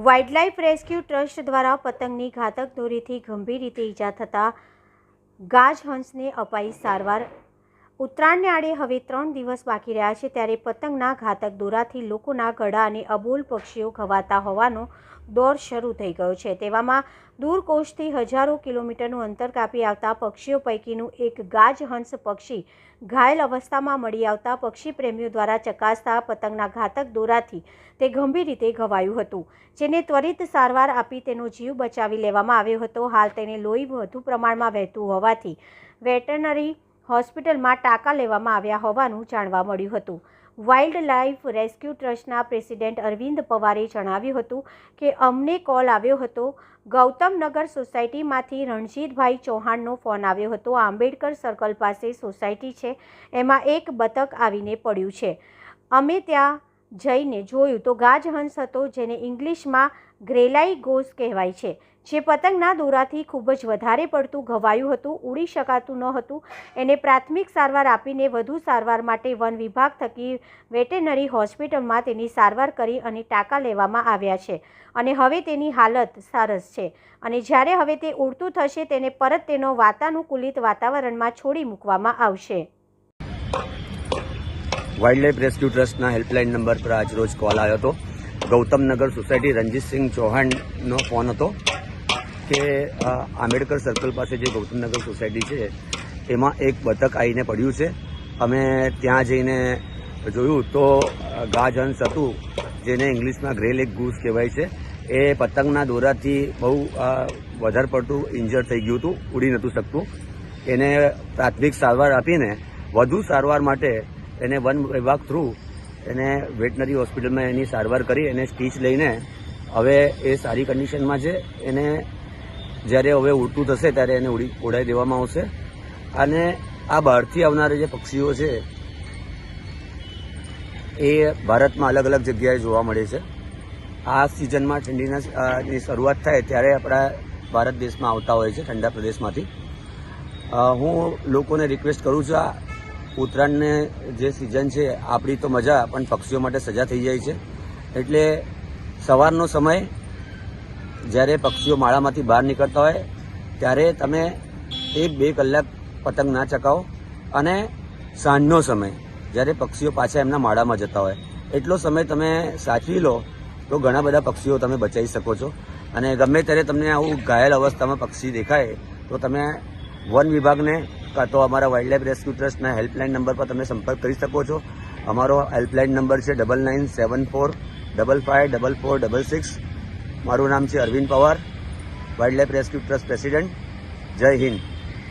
Wildlife rescue trust દ્વારા પતંગની ઘાતક દોરીથી ગંભીર રીતે ઈજા થતાં ગાજહંસને અપાઈ સારવાર। ઉત્તરાયણને આડે હવે 3 દિવસ બાકી રહ્યા છે, ત્યારે પતંગના ઘાતક દોરાથી લોકોના ગળા અને અબોલ પક્ષીઓ ઘવાતા હોવાનો દોર શરૂ થઈ ગયો છે। તેવામાં દૂરકોશથી હજારો કિલોમીટરનું અંતર કાપી આવતા પક્ષીઓ પૈકીનું એક ગાજહંસ પક્ષી ઘાયલ અવસ્થામાં મળી આવતા પક્ષી પ્રેમીઓ દ્વારા ચકાસતા પતંગના ઘાતક દોરાથી તે ગંભીર રીતે ઘવાયું હતું, જેને ત્વરિત સારવાર આપી તેનો જીવ બચાવી લેવામાં આવ્યો હતો। હાલ તેને લોહી વધુ પ્રમાણમાં વહેતું હોવાથી વેટરનરી હોસ્પિટલમાં ટાંકા લેવામાં આવ્યા હોવાનું જાણવા મળ્યું હતું। વાઇલ્ડ લાઇફ રેસ્ક્યુ ટ્રસ્ટના પ્રેસિડેન્ટ અરવિંદ પવારે જણાવ્યું હતું કે અમને કોલ આવ્યો હતો, ગૌતમનગર સોસાયટીમાંથી રણજીતભાઈ ચૌહાણનો ફોન આવ્યો હતો। આંબેડકર સર્કલ પાસે સોસાયટી છે, એમાં એક બતક આવીને પડ્યું છે। અમે ત્યાં જઈને જોયું તો ગાજહંસ હતો, જેને ઇંગ્લિશમાં ગ્રેલાઈ ગોસ કહેવાય છે, જે પતંગના દોરાથી ખૂબ જ વધારે પડતું ઘવાયું હતું, ઉડી શકાતું ન હતું। એને પ્રાથમિક સારવાર આપીને વધુ સારવાર માટે વન વિભાગ થકી વેટેનરી હોસ્પિટલમાં તેની સારવાર કરી અને ટાંકા લેવામાં આવ્યા છે અને હવે તેની હાલત સરસ છે અને જ્યારે હવે તે ઉડતું થશે તેને પરત તેનો વાતાનુકૂલિત વાતાવરણમાં છોડી મૂકવામાં આવશે। વાઇલ્ડલાઇફ રેસ્ક્યુ ટ્રસ્ટના હેલ્પલાઇન નંબર પર આજ રોજ કોલ આવ્યો હતો। ગૌતમનગર સોસાયટી રણજીતસિંહ ચૌહાણનો ફોન હતો કે આંબેડકર સર્કલ પાસે જે ગૌતમનગર સોસાયટી છે એમાં એક બતક આવીને પડ્યું છે। અમે ત્યાં જઈને જોયું તો ગાજહંસ હતું, જેને ઇંગ્લિશમાં ગ્રે લેગ ગૂસ કહેવાય છે, એ પતંગના દોરાથી બહુ વધારે પડતું ઇન્જર થઈ ગયું હતું, ઉડી નહોતું શકતું। એને પ્રાથમિક સારવાર આપીને વધુ સારવાર માટે એને વન વિભાગ થ્રુ એને વેટનરી હોસ્પિટલમાં એની સારવાર કરી એને સ્ટીચ લઈને હવે એ સારી કન્ડિશનમાં છે। એને જ્યારે હવે ઉડતું થશે ત્યારે એને ઉડાવી દેવામાં આવશે અને આ બહારથી આવનારા જે પક્ષીઓ છે એ ભારતમાં અલગ અલગ જગ્યાએ જોવા મળે છે। આ સિઝનમાં ઠંડીની શરૂઆત થાય ત્યારે આપણા ભારત દેશમાં આવતા હોય છે, ઠંડા પ્રદેશમાંથી। હું લોકોને રિક્વેસ્ટ કરું છું, આ ઉત્તરાયણને જે સિઝન છે આપણી તો મજા પણ પક્ષીઓ માટે સજા થઈ જાય છે, એટલે સવારનો સમય જ્યારે પક્ષીઓ માળામાંથી બહાર નીકળતા હોય ત્યારે તમે 1-2 કલાક પતંગ ના ચકાવો અને સાંજનો સમય જ્યારે પક્ષીઓ પાછા એમના માળામાં જતા હોય એટલો સમય તમે સાચવી લો તો ઘણા બધા પક્ષીઓ તમે બચાવી શકો છો। અને ગમે ત્યારે તમને આવું ઘાયલ અવસ્થામાં પક્ષી દેખાય તો તમે વન વિભાગને કાં તો અમારા વાઇલ્ડલાઇફ રેસ્ક્યુ ટ્રસ્ટના હેલ્પલાઇન નંબર પર તમે સંપર્ક કરી શકો છો। અમારો હેલ્પલાઇન નંબર છે 9974554466। મારું નામ છે Arvind Pawar, wildlife rescue trust president. Jai Hind.